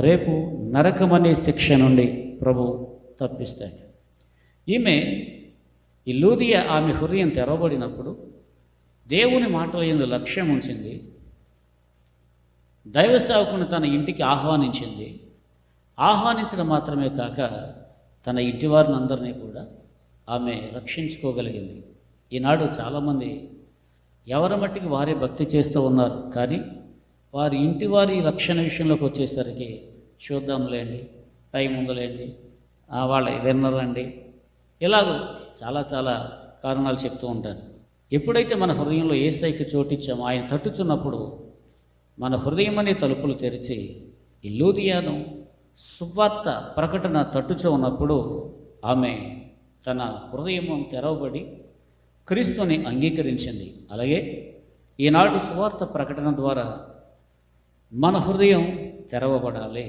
రేపు నరకమనే శిక్ష నుండి ప్రభు తప్పిస్తాడు. ఈమె ఈ లూదియా ఆమె హృదయం తెరవబడినప్పుడు దేవుని మాటల యందు లక్ష్యం ఉంచింది. దైవ సేవకుని తన ఇంటికి ఆహ్వానించింది. ఆహ్వానించడం మాత్రమే కాక తన ఇంటి వారిని అందరినీ కూడా ఆమె రక్షించుకోగలిగింది. ఈనాడు చాలామంది ఎవరి మట్టికి వారే భక్తి చేస్తూ ఉన్నారు, కానీ వారి ఇంటి వారి రక్షణ విషయంలోకి వచ్చేసరికి చూద్దాంలేండి, టైం ఉందలేండి, వాళ్ళ విన్నరండి, ఇలాగూ చాలా చాలా కారణాలు చెప్తూ ఉంటారు. ఎప్పుడైతే మన హృదయంలో యేసయ్యకి చోటిచ్చామో, ఆయన తట్టుచున్నప్పుడు మన హృదయం అనే తలుపులు తెరిచి ఈ లూదియాను సువార్త ప్రకటన తట్టుచూ ఉన్నప్పుడు ఆమె తన హృదయం తెరవబడి క్రీస్తుని అంగీకరించింది. అలాగే ఈనాడు సువార్త ప్రకటన ద్వారా మన హృదయం తెరవబడాలి.